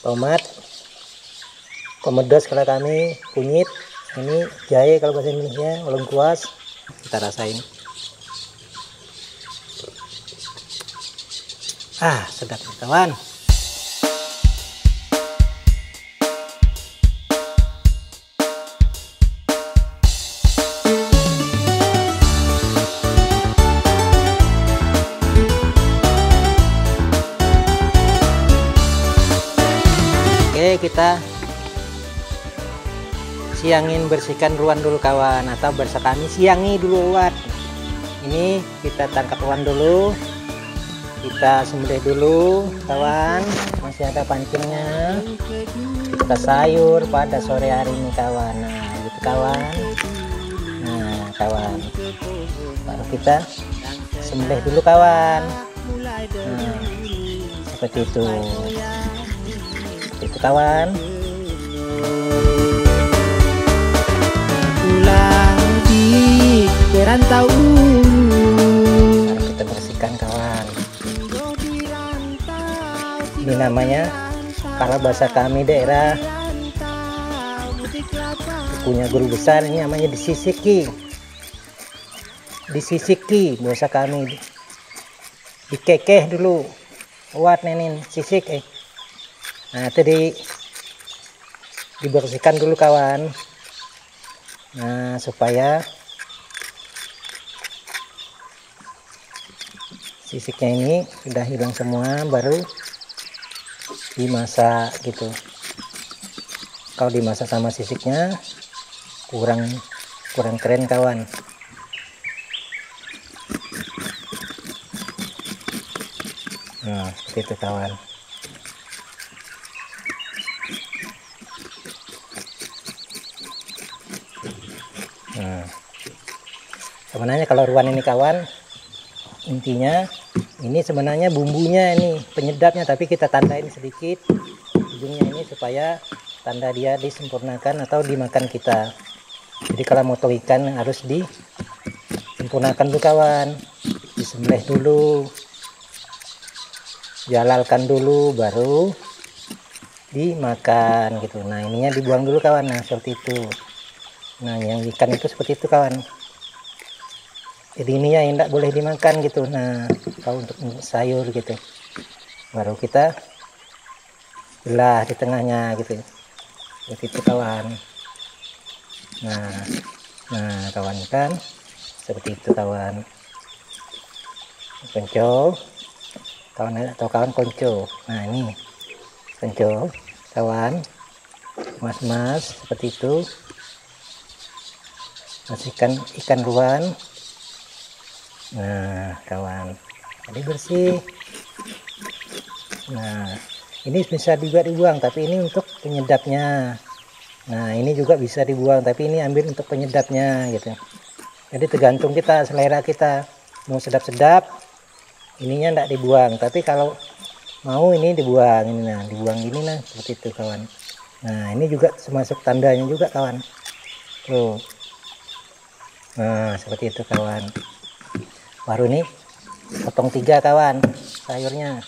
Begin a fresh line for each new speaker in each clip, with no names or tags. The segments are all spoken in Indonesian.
tomat, komedos kalau kami, kunyit, ini jahe kalau bahasa Indonesia, lengkuas. Kita rasain. Sedap kawan. Oke, kita siangin, bersihkan ruan dulu kawan, atau bahasa kami siangi dulu ruan. Ini kita tangkap ruan dulu, kita sembelih dulu kawan, masih ada pancingnya. Kita sayur pada sore hari ini kawan. Nah gitu kawan. Nah kawan, baru kita sembelih dulu kawan. Nah seperti itu kawan.
Pulang di perantau,
kita bersihkan kawan. Ini namanya kalau bahasa kami daerah punya guru besar, ini namanya disisiki bahasa kami. Dikekeh dulu buat nenin sisik Nah itu dibersihkan dulu kawan. Nah supaya sisiknya ini sudah hilang semua, baru dimasak gitu. Kalau dimasak sama sisiknya kurang keren kawan. Nah seperti itu kawan. Nah, sebenarnya kalau ruan ini kawan, intinya ini sebenarnya bumbunya ini penyedapnya, tapi kita tandain sedikit ujungnya ini supaya tanda dia disempurnakan atau dimakan kita. Jadi kalau motong ikan harus disempurnakan dulu kawan, disembelih dulu, dihalalkan dulu, baru dimakan gitu. Nah ininya dibuang dulu kawan. Nah seperti itu. Nah yang ikan itu seperti itu kawan. Jadi ini ya tidak boleh dimakan gitu. Nah kalau untuk sayur gitu, baru kita belah di tengahnya gitu. Seperti itu kawan. Nah kawan kan seperti itu kawan. Konco kawan atau kawan konco. Nah ini konco kawan, mas seperti itu. Masihkan ikan ruan. Nah kawan, jadi bersih. Nah ini bisa juga dibuang, tapi ini untuk penyedapnya. Nah ini juga bisa dibuang, tapi ini ambil untuk penyedapnya gitu. Jadi tergantung kita, selera kita mau sedap-sedap, ininya enggak dibuang. Tapi kalau mau ini dibuang, ini nah dibuang ini nah seperti itu kawan. Nah ini juga termasuk tandanya juga kawan. Tuh. Nah seperti itu kawan. Baru ini potong 3 kawan sayurnya.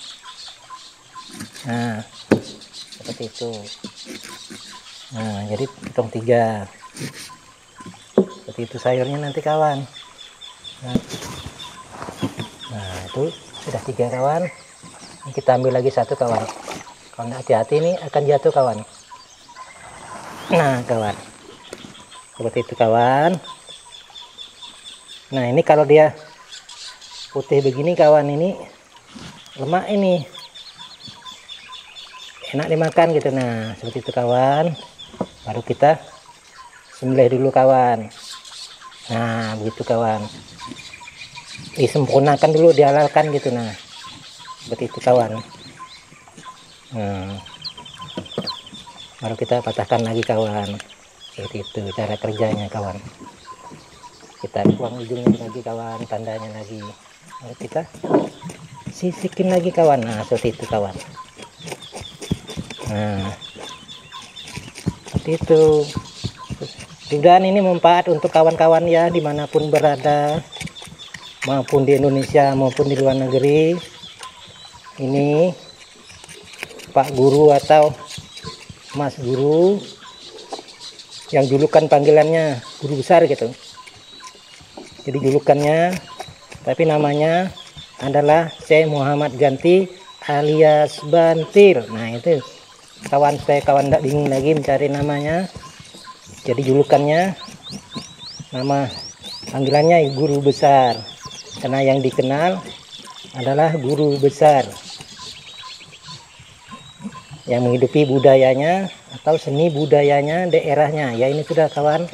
Nah seperti itu. Nah jadi potong 3 seperti itu sayurnya nanti kawan. Nah itu sudah 3 kawan. Ini kita ambil lagi 1 kawan. Kalau nggak hati-hati ini akan jatuh kawan. Nah kawan, seperti itu kawan. Nah ini kalau dia putih begini kawan, ini lemak, ini enak dimakan gitu. Nah seperti itu kawan. Baru kita sembelih dulu kawan. Nah begitu kawan, disempurnakan dulu, dihalalkan gitu. Nah seperti itu kawan. Nah baru kita patahkan lagi kawan. Seperti itu cara kerjanya kawan. Kita buang ujungnya lagi kawan, tandanya lagi. Lalu kita sisikin lagi kawan. Nah seperti itu kawan. Nah seperti itu. Mudah-mudahan ini manfaat untuk kawan-kawan ya, dimanapun berada, maupun di Indonesia maupun di luar negeri. Ini Pak Guru atau Mas Guru, yang julukan panggilannya guru besar gitu. Jadi julukannya, tapi namanya adalah Syekh Muhammad Ganti alias Bantil. Nah itu kawan saya, kawan tidak bingung lagi mencari namanya. Jadi julukannya, nama panggilannya guru besar, karena yang dikenal adalah guru besar yang menghidupi budayanya atau seni budayanya daerahnya. Ya ini sudah kawan,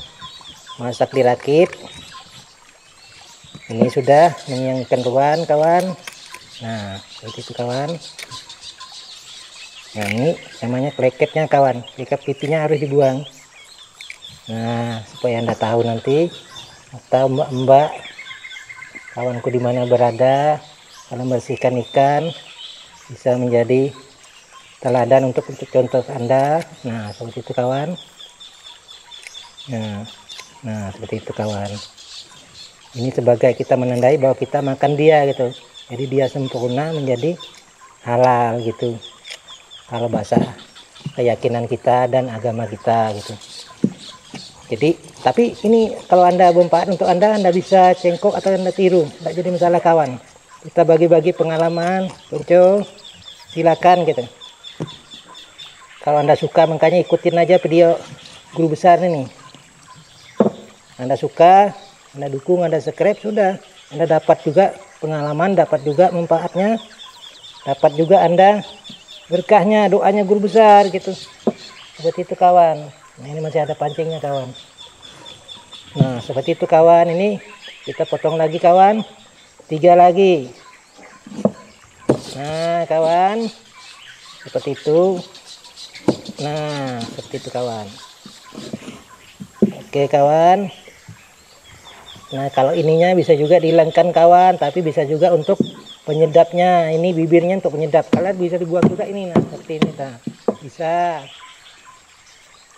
masak dirakit. Ini sudah menyiangkan ruan kawan. Nah seperti itu kawan. Nah ini namanya kleketnya kawan, kleket pipinya harus dibuang. Nah supaya Anda tahu nanti, atau mbak-mbak kawanku di mana berada, kalau membersihkan ikan bisa menjadi teladan untuk contoh Anda. Nah seperti itu kawan. Nah seperti itu kawan. Ini sebagai kita menandai bahwa kita makan dia gitu. Jadi dia sempurna menjadi halal gitu, kalau bahasa keyakinan kita dan agama kita gitu. Jadi tapi ini kalau Anda bermanfaat untuk Anda bisa cengkok atau Anda tiru, tidak jadi masalah kawan. Kita bagi-bagi pengalaman, Ponco, silakan gitu. Kalau Anda suka, makanya ikutin aja video guru besar ini. Anda suka, Anda dukung, Anda subscribe, sudah. Anda dapat juga pengalaman, dapat juga manfaatnya, dapat juga Anda berkahnya, doanya guru besar gitu. Seperti itu kawan. Nah ini masih ada pancingnya kawan. Nah seperti itu kawan. Ini kita potong lagi kawan, 3 lagi. Nah kawan, seperti itu. Nah seperti itu kawan. Oke kawan. Nah kalau ininya bisa juga dihilangkan kawan, tapi bisa juga untuk penyedapnya. Ini bibirnya untuk penyedap. Kalian bisa dibuang juga ini. Nah seperti ini. Nah bisa.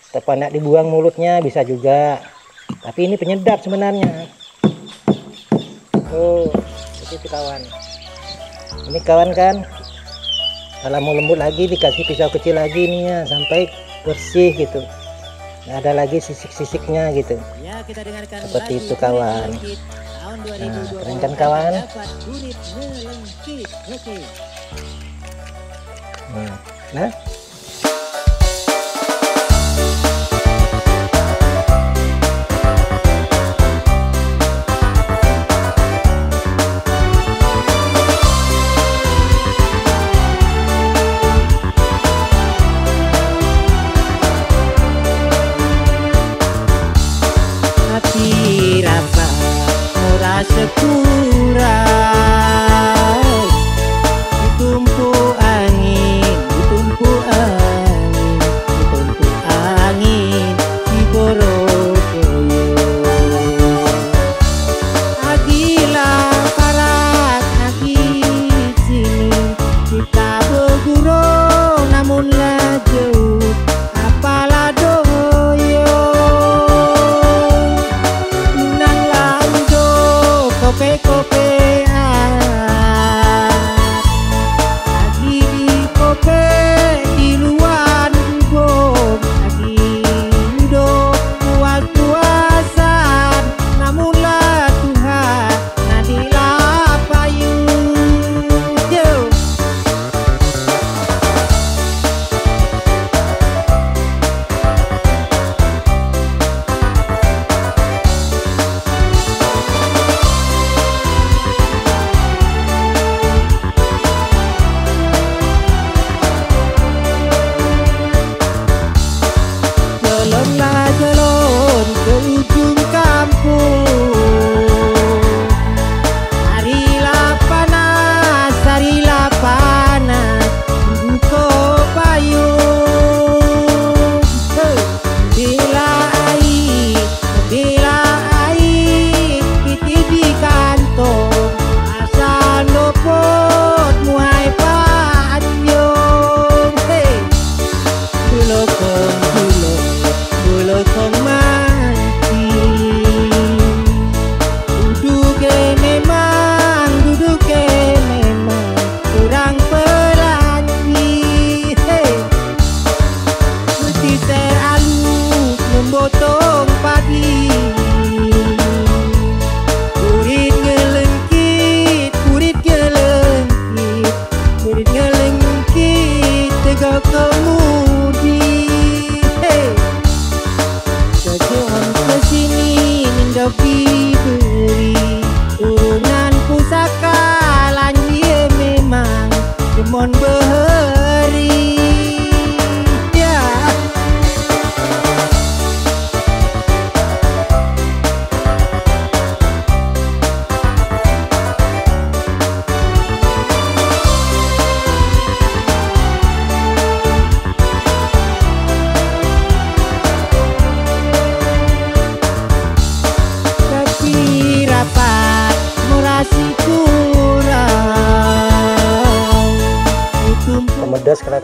Tidak dibuang mulutnya bisa juga, tapi ini penyedap sebenarnya. Oh seperti itu kawan. Ini kawan kan, kalau mau lembut lagi dikasih pisau kecil lagi ininya sampai bersih gitu. Nggak ada lagi sisik-sisiknya gitu.
Ya, kita dengarkan
Seperti
lagu
itu kawan.
tahun
Nah
2020
keren kan kawan.
dapat kulit melengkit. Oke.
Nah
Hati rasa murah sekurang, ditumpuk angin, ditumpuk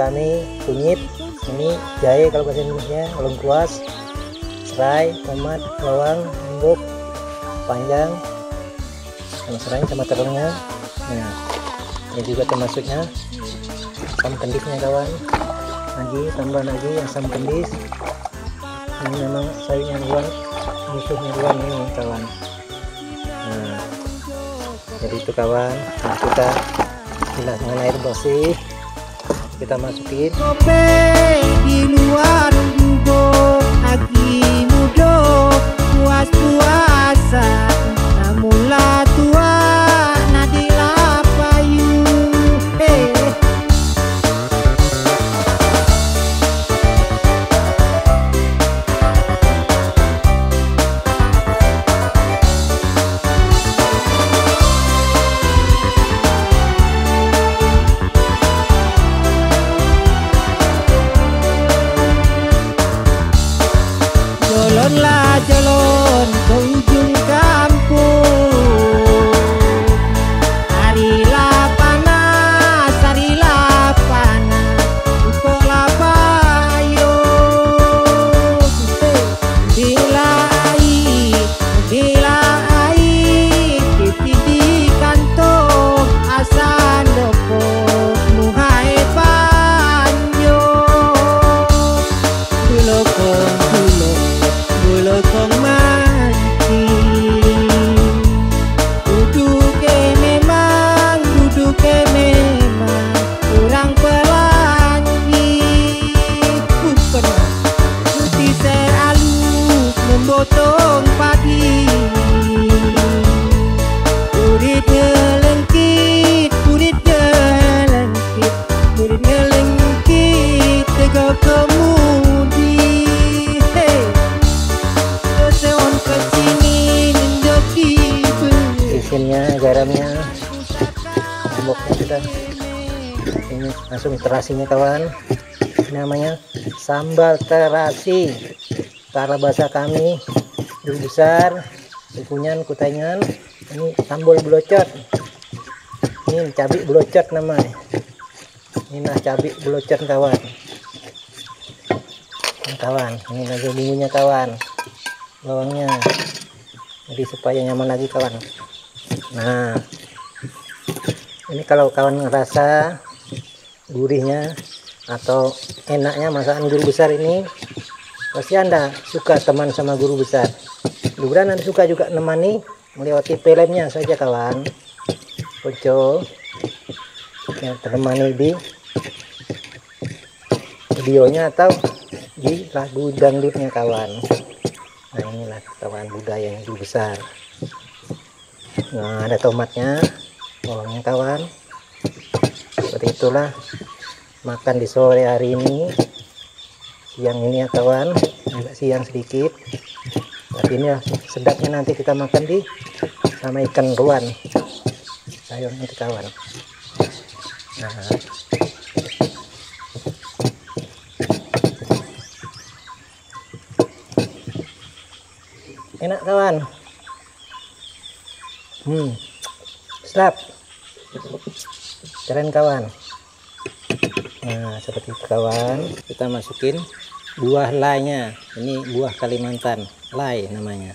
kami kunyit, ini jahe kalau bahasa Indonesia, lengkuas, serai, tomat, bawang, lombok, panjang, sama serai sama terungnya. Nah, ini juga termasuknya asam kendisnya kawan. Lagi tambah lagi asam kendis. Ini memang sayurnya ruan, musuhnya ruan ini kawan. Nah, jadi itu kawan. Nah, kita bilas dengan air bersih, kita masukin.
Kope di luar gubuk lagi mudo puas puasa namunlah tua nadilah payu Jolonlah jolon ke ujung kampung, harilah panas ukolah payung. Bila air titik di kantong asan doko muhai panjang bulokong mati duduke memang kurang pelangi bukan putih sealus membotong padi kurit ngelengkit tegak kemudi
Isinnya, garamnya, lomboknya sudah. Ini langsung terasinya kawan. Ini namanya sambal terasi. Cara bahasa kami dulu besar, Kunyan, Kutanyan. Ini sambal belocot. Ini cabai belocot namanya. Ini nah cabai belocot kawan. Ini kawan, ini lagi bumbunya kawan. Bawangnya. Jadi supaya nyaman lagi kawan. Nah, ini kalau kawan ngerasa gurihnya atau enaknya masakan guru besar ini, pasti Anda suka teman sama guru besar. Mudah-mudahan Anda suka juga nemani melewati filmnya saja kawan. Poco yang menemani di videonya atau di lagu dangdutnya kawan. Nah, inilah kawan budaya yang guru besar. Nah, ada tomatnya, bawangnya kawan. Seperti itulah makan di sore hari ini, siang ini ya kawan, agak siang sedikit. Tapi ini ya sedapnya nanti kita makan di sama ikan ruan, sayur nanti kawan. Nah, enak kawan. Sedap, keren kawan. Nah, seperti itu kawan. Kita masukin buah lainya. Ini buah Kalimantan, lai namanya.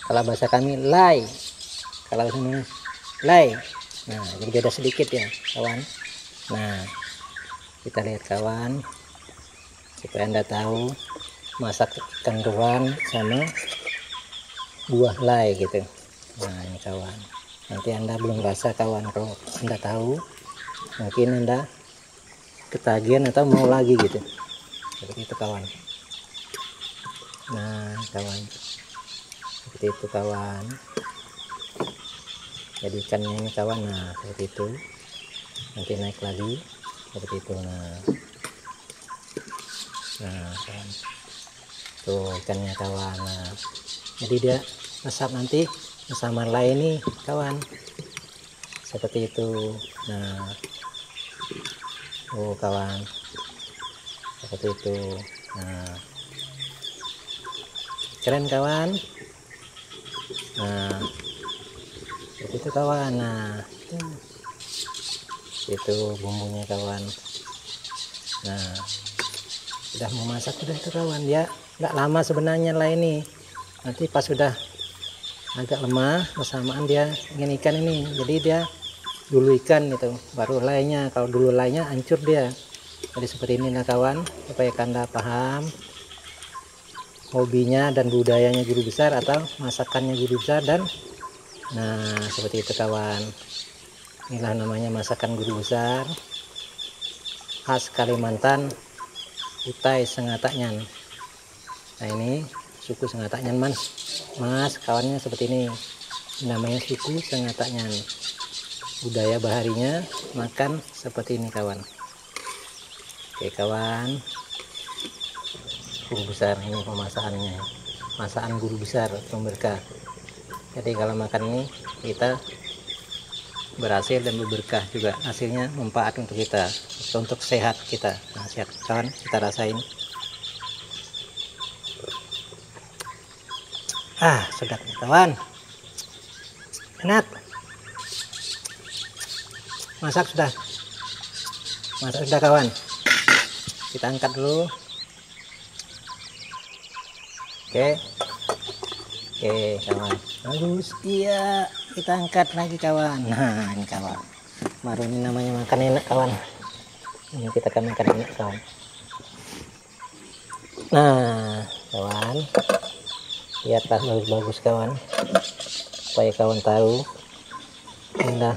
Kalau bahasa kami lai, kalau ini lai. Nah, jadi beda sedikit ya kawan. Nah, kita lihat kawan, supaya Anda tahu masak ikan ruan sama buah lai gitu. Nah, ini kawan, nanti Anda belum rasa kawan. Kalau Anda tahu, mungkin Anda ketagihan atau mau lagi gitu. Seperti itu kawan. Nah kawan, seperti itu kawan. Jadi ikannya ini kawan, nah seperti itu. Nanti naik lagi seperti itu. Nah kawan, tuh ikannya kawan. Nah, jadi dia asap nanti sama lain nih kawan, seperti itu. Nah, oh kawan, seperti itu. Nah, keren kawan. Nah, seperti itu kawan. Nah, itu bumbunya kawan. Nah, sudah mau masak sudah itu kawan. Dia nggak lama sebenarnya lah ini. Nanti pas sudah agak lemah bersamaan dia ingin ikan ini, jadi dia dulu ikan itu baru lainnya. Kalau dulu lainnya hancur dia. Jadi seperti ini nah kawan, supaya Anda paham hobinya dan budayanya guru besar atau masakannya guru besar. Dan nah seperti itu kawan, inilah namanya masakan guru besar khas Kalimantan, Kutai Sengataknyan. Nah ini suku Sengataknyan mas kawannya seperti ini, namanya suku Sengataknyan. Budaya baharinya makan seperti ini kawan. Oke kawan, guru besar ini pemasakannya, masakan guru besar berkah. Jadi kalau makan ini kita berhasil dan berberkah juga, hasilnya manfaat untuk kita, untuk sehat kita. Nah sehat kawan, kita rasain. Sedap nih kawan, enak. Masak sudah kawan, kita angkat dulu. Oke kawan, bagus. Iya, kita angkat lagi kawan. Nah ini kawan, baru ini namanya makan enak kawan. Ini kita akan makan enak kawan. Nah kawan, lihatlah bagus-bagus kawan, supaya kawan tahu indah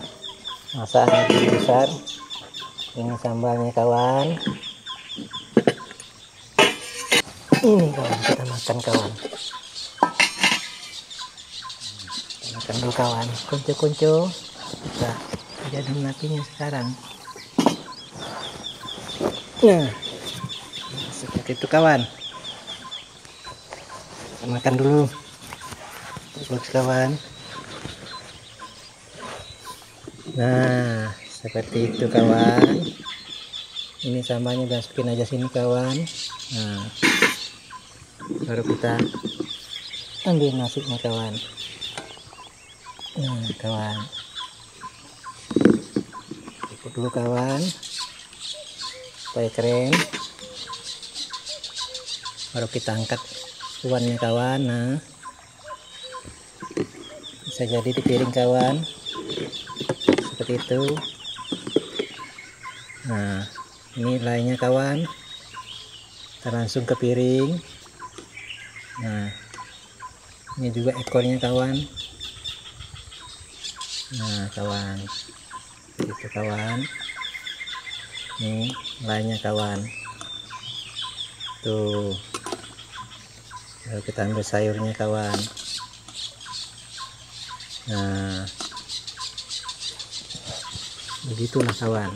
masakan guru besar. Ini sambalnya kawan, ini kawan, kita makan kawan. Kita makan dulu kawan, kuncu-kuncu. Kita jadi napinya sekarang. Nah seperti itu kawan, kita makan dulu. Bagus kawan. Nah seperti itu kawan, ini sambalnya masukin aja sini kawan. Nah baru kita ambil nasinya kawan. Nah kawan, ikut dulu kawan supaya keren, baru kita angkat tuannya kawan. Nah bisa jadi di piring kawan, seperti itu. Nah ini lainnya kawan, kita langsung ke piring. Nah ini juga ekornya kawan. Nah kawan, itu kawan, ini lainnya kawan. Tuh, lalu kita ambil sayurnya kawan. Nah begitulah kawan.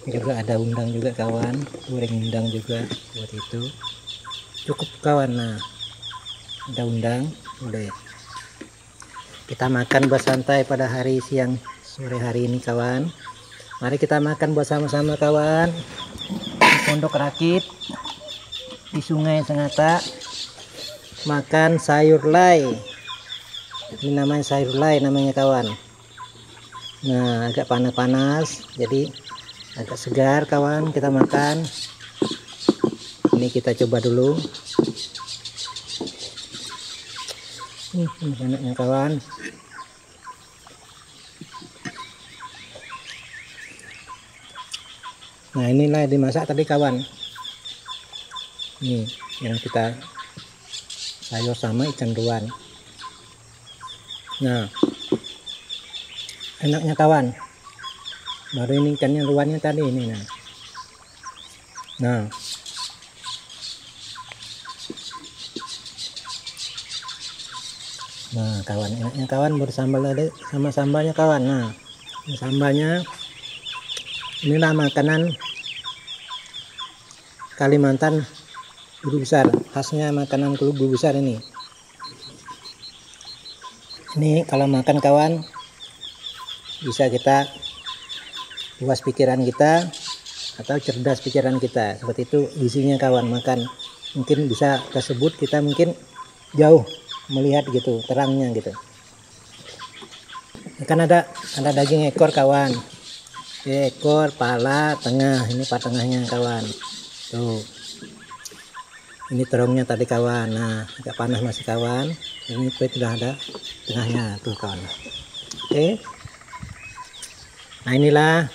Ini juga ada undang juga kawan, goreng undang juga buat itu. Cukup kawan. Nah ada undang, boleh kita makan bersantai pada hari siang sore hari ini kawan. Mari kita makan bersama-sama kawan di Pondok Rakit di Sungai Sengatak. Makan sayur lai, ini namanya sayur lai namanya kawan. Nah agak panas-panas, jadi agak segar kawan. Kita makan ini, kita coba dulu. Enaknya kawan. Nah inilah dimasak tadi kawan, ini yang kita sayur sama ikan ruan. Nah enaknya kawan, baru ini ikannya ruannya tadi ini. Nah kawan, enaknya kawan bersambal tadi sama sambalnya kawan. Nah ini sambalnya, inilah makanan Kalimantan guru besar, khasnya makanan guru besar ini. Ini kalau makan kawan bisa kita luas pikiran kita atau cerdas pikiran kita, seperti itu isinya kawan. Makan mungkin bisa tersebut kita mungkin jauh melihat gitu, terangnya gitu. Kan ada daging ekor kawan. ekor, pala, tengah. Ini part tengahnya kawan. Tuh. Ini terongnya tadi kawan. Nah, agak panas masih kawan. Ini sudah ada tengahnya tuh kawan. Oke. Nah inilah,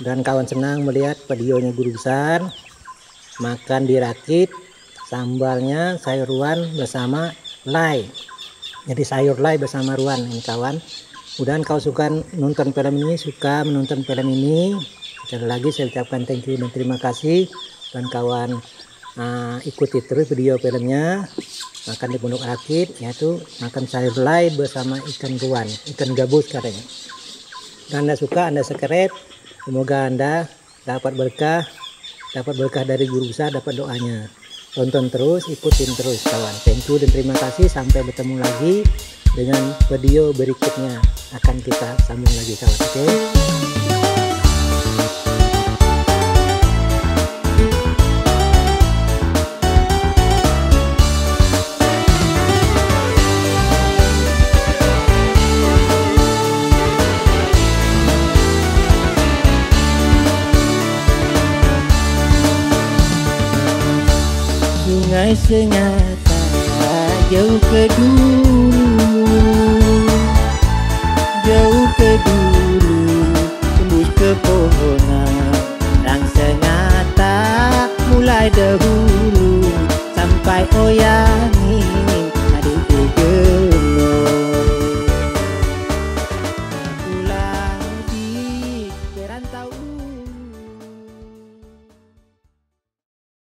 dan kawan senang melihat videonya guru besar makan dirakit sambalnya sayur ruan bersama lay. Jadi sayur lay bersama ruan ini kawan. Mudah-mudahan kau suka nonton film ini, suka menonton film ini. Sekali lagi saya ucapkan thank you dan terima kasih. Dan kawan ikuti terus video filmnya makan di Pondok Rakit, yaitu makan sayur lay bersama ikan ruan, ikan gabus katanya. Dan Anda suka, Anda subscribe, semoga Anda dapat berkah dari guru besar, dapat doanya. Tonton terus, ikutin terus kawan. Thank you dan terima kasih, sampai bertemu lagi dengan video berikutnya, akan kita sambung lagi kawan. Oke.
Sungai Sengata jauh ke dulu